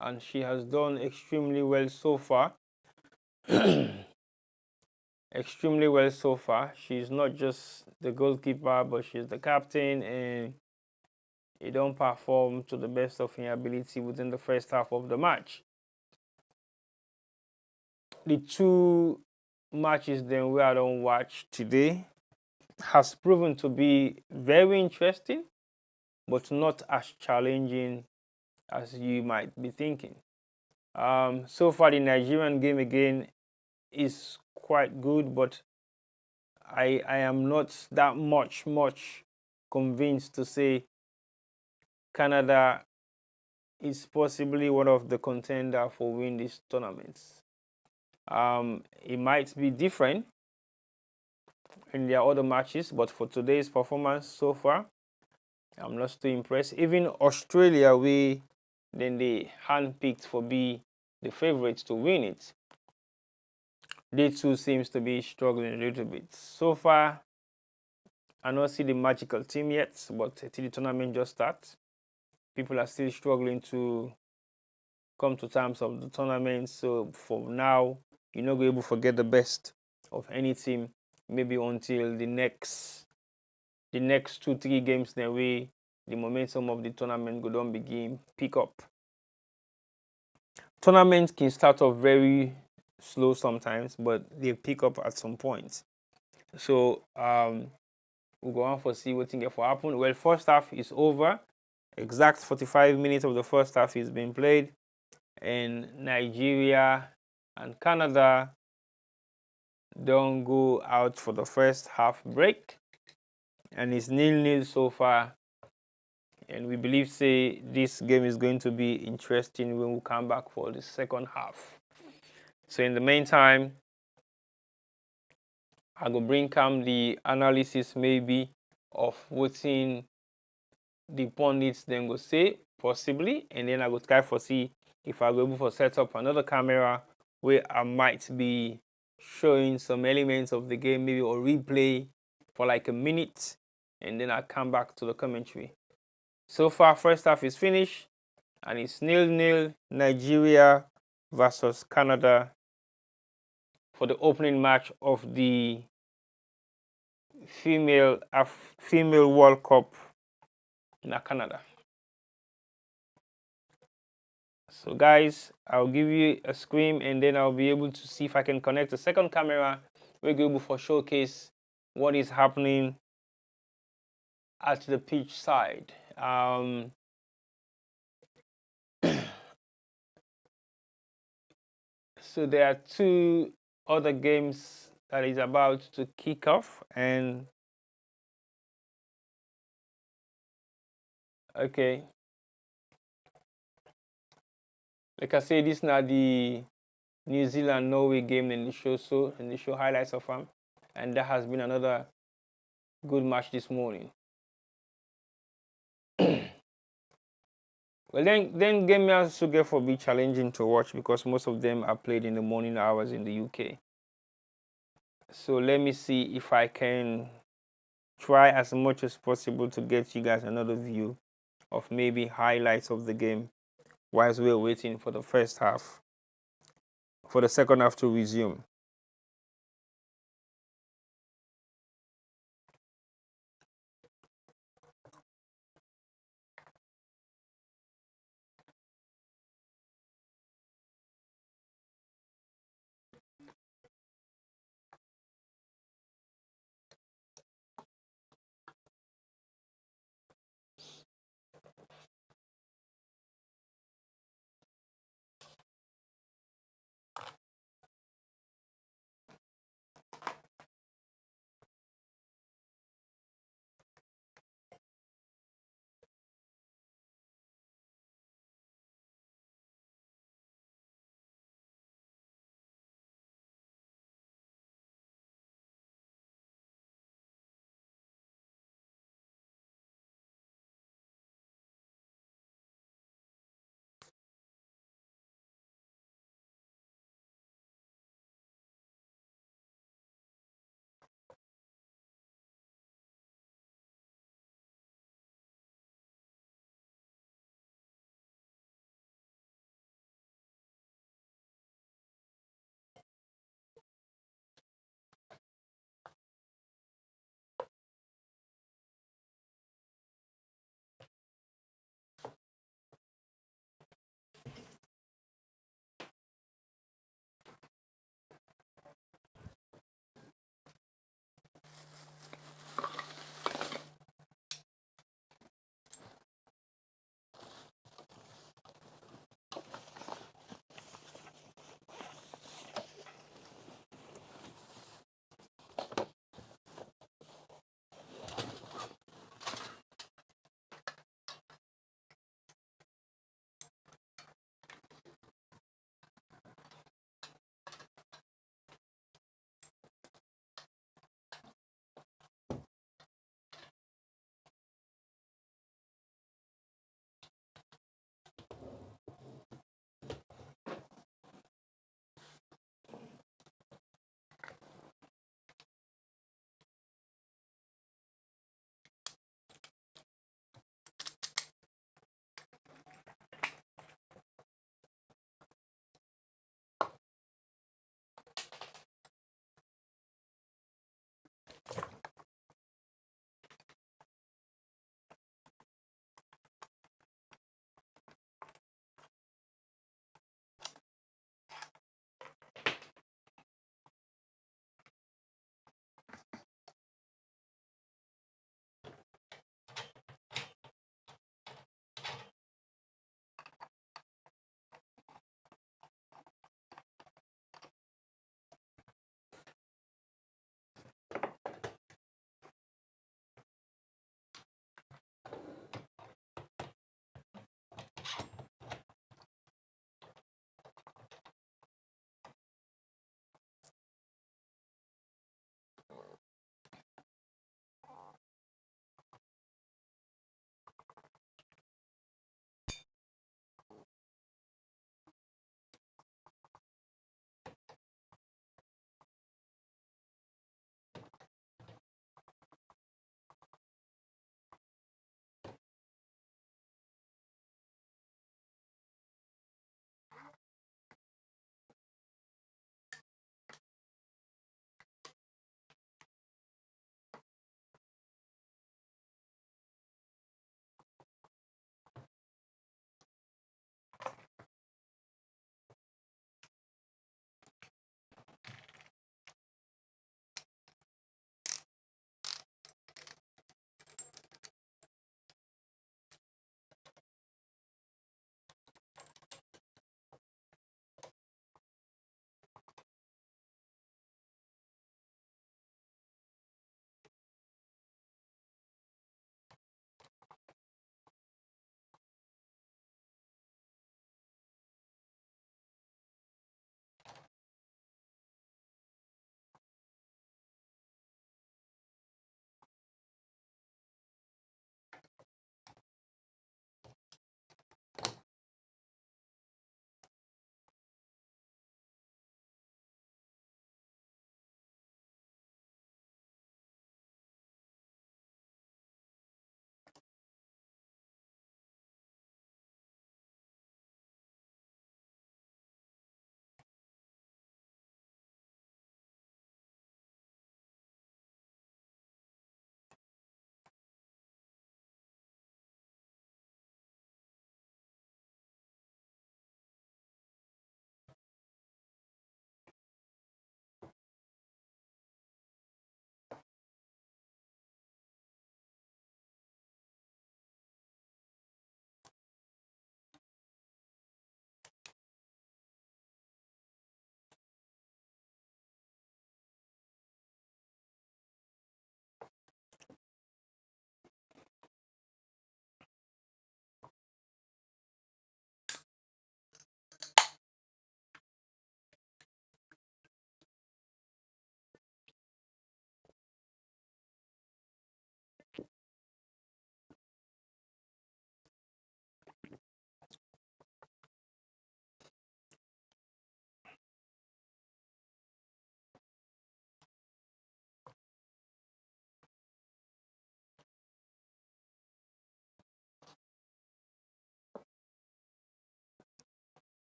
S3: and she has done extremely well so far. Extremely well so far. She's not just the goalkeeper, but she's the captain, and he don't perform to the best of her ability within the first half of the match. The two matches then we I don't watch today has proven to be very interesting, but not as challenging as you might be thinking. So far, the Nigerian game again is quite good, but I am not that much convinced to say Canada is possibly one of the contenders for winning these tournaments. It might be different in their other matches, but for today's performance so far, I'm not too impressed. Even Australia, we then they handpicked for be the favorites to win it. They too seems to be struggling a little bit. So far, I don't see the magical team yet, but till the tournament just starts, people are still struggling to come to terms of the tournament. So for now, you're not going to be able to forget the best of any team, maybe until the next 2-3 games, then way the momentum of the tournament go down begin pick up. Tournaments can start off very slow sometimes, but they pick up at some point. So we'll go on for see what thing for happen. Well, first half is over. Exact 45 minutes of the first half is being played, and Nigeria and Canada don't go out for the first half break, and it's 0-0 so far. And we believe say this game is going to be interesting when we come back for the second half. So in the meantime, I go bring come the analysis maybe of what's the pundits then go say possibly, and then I go try for see if I go able to set up another camera where I might be showing some elements of the game, maybe or replay for like a minute, and then I come back to the commentary. So far, first half is finished, and it's 0-0 Nigeria versus Canada for the opening match of the female World Cup in Canada. So guys, I'll give you a screen, and then I'll be able to see if I can connect a second camera. We're able for showcase what is happening at the pitch side. So there are 2 other games that is about to kick off, and okay, like I say, this is not the New Zealand Norway game in the show highlights of them, and there has been another good match this morning. Well, then game also get for be challenging to watch because most of them are played in the morning hours in the UK. So let me see if I can try as much as possible to get you guys another view of maybe highlights of the game whilst we're waiting for the first half, for the second half to resume.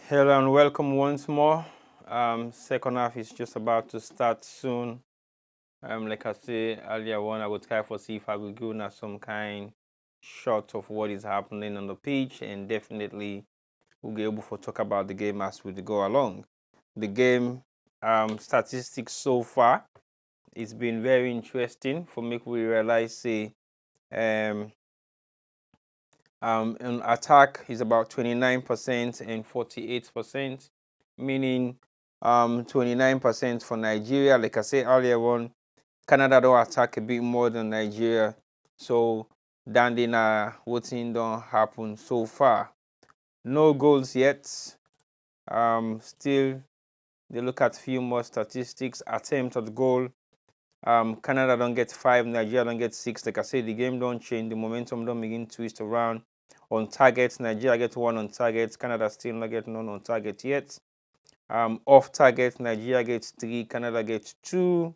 S3: Hello and welcome once more. Second half is just about to start soon. Like I said earlier on, I would try for see if I could go now some kind shot of what is happening on the pitch, and definitely we'll be able to talk about the game as we go along. The game statistics so far, it's been very interesting for me. We realize say in attack is about 29% and 48%, meaning 29% for Nigeria. Like I said earlier on, Canada don't attack a bit more than Nigeria. So Dandina voting don't happen so far. No goals yet. Still, they look at few more statistics. Attempt at goal. Canada don't get 5, Nigeria don't get 6. Like I said, the game don't change. The momentum don't begin to twist around. On target, Nigeria get 1 on target. Canada still not get none on target yet. Off target, Nigeria gets 3, Canada gets 2.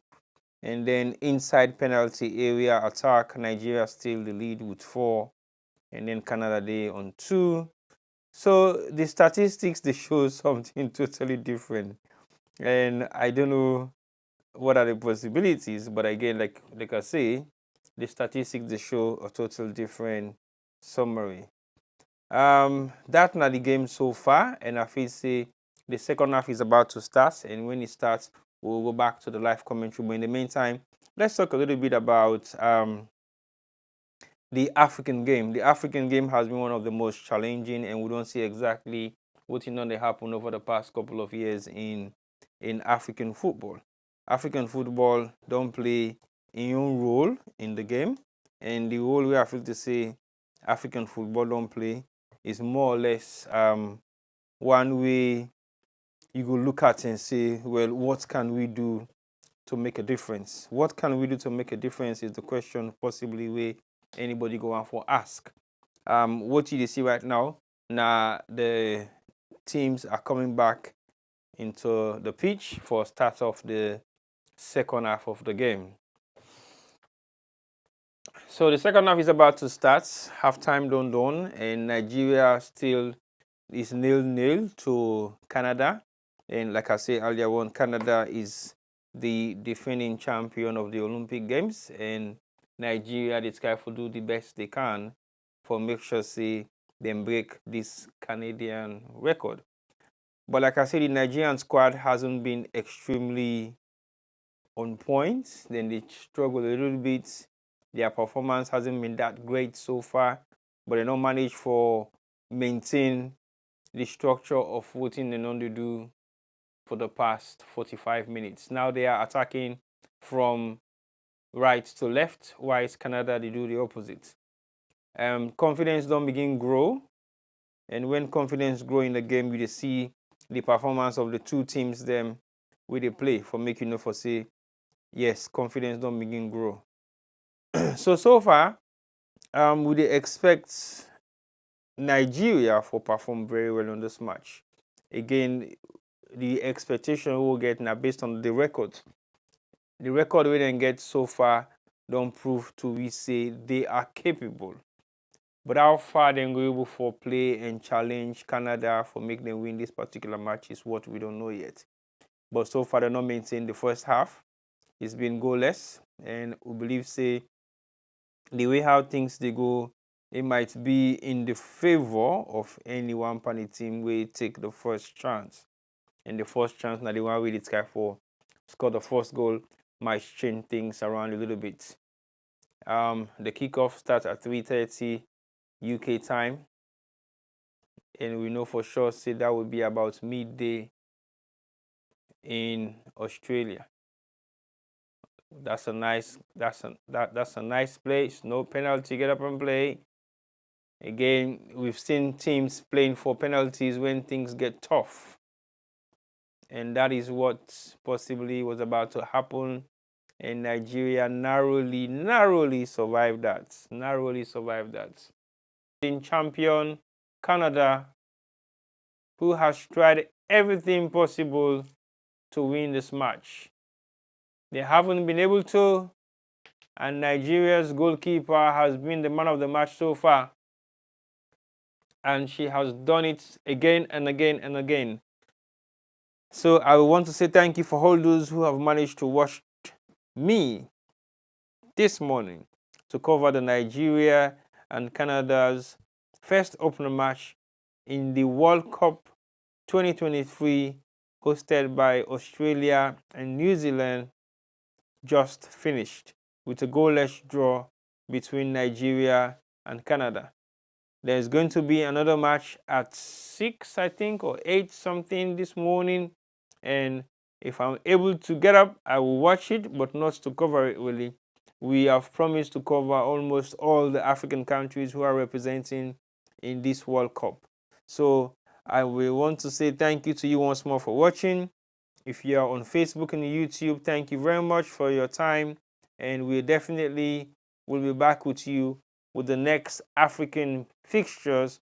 S3: And then inside penalty area attack, Nigeria still the lead with 4. And then Canada they on 2. So the statistics, they show something totally different. And I don't know what are the possibilities, but again, like I say, the statistics, they show a total different summary. That's not the game so far, and I feel say the second half is about to start, and when it starts, we'll go back to the live commentary. But in the meantime, let's talk a little bit about the African game. The African game has been one of the most challenging, and we don't see exactly what happened over the past couple of years in African football. African football don't play a own role in the game, and the role we I feel to say African football don't play is more or less one way you go look at and say, well, what can we do to make a difference? What can we do to make a difference is the question possibly where anybody go on for ask. What you see right now, the teams are coming back into the pitch for start of the second half of the game. So the second half is about to start. Halftime done, and Nigeria still is 0-0 to Canada. And like I said earlier on, Canada is the defending champion of the Olympic Games, and Nigeria is careful do the best they can for make sure say them break this Canadian record. But like I said, the Nigerian squad hasn't been extremely on point. Then they struggle a little bit. Their performance hasn't been that great so far, but they don't manage for maintain the structure of what they normally do for the past 45 minutes. Now they are attacking from right to left, while Canada they do the opposite. Confidence don't begin grow, and when confidence grow in the game, you see the performance of the two teams them where they play for making for say yes, confidence don't begin grow. so far, we expect Nigeria for perform very well on this match. Again, the expectation we'll get now based on the record. The record we didn't get so far don't prove to we say they are capable. But how far they go able for play and challenge Canada for make them win this particular match is what we don't know yet. But so far they not maintained the first half. It's been goalless, and we believe say the way how things they go, it might be in the favor of any one party team will take the first chance. And the first chance now the one with its guy for score the first goal might change things around a little bit. The kickoff starts at 3:30 UK time, and we know for sure say that will be about midday in Australia. That's a nice place. No penalty, get up and play. Again, we've seen teams playing for penalties when things get tough, and that is what possibly was about to happen. And Nigeria narrowly survived that. In champion Canada, who has tried everything possible to win this match, they haven't been able to, and Nigeria's goalkeeper has been the man of the match so far, and she has done it again and again and again. So I want to say thank you for all those who have managed to watch me this morning to cover the Nigeria and Canada's first opener match in the World Cup 2023 hosted by Australia and New Zealand just finished with a goalless draw between Nigeria and Canada. There's going to be another match at 6, I think, or 8 something this morning, and if I'm able to get up, I will watch it, but not to cover it really. We have promised to cover almost all the African countries who are representing in this World Cup. So I will want to say thank you to you once more for watching. If you are on Facebook and YouTube, thank you very much for your time, and we definitely will be back with you with the next African fixtures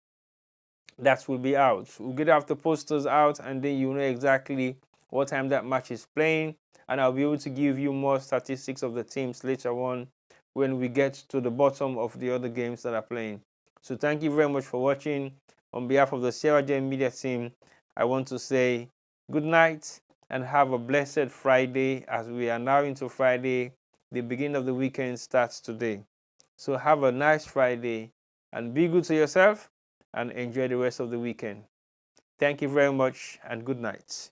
S3: that will be out. We'll get the posters out, and then you know exactly what time that match is playing, and I'll be able to give you more statistics of the teams later on when we get to the bottom of the other games that are playing. So thank you very much for watching. On behalf of the Sierra Gem Media team, I want to say good night and have a blessed Friday, as we are now into Friday. The beginning of the weekend starts today. So have a nice Friday and be good to yourself and enjoy the rest of the weekend. Thank you very much and good night.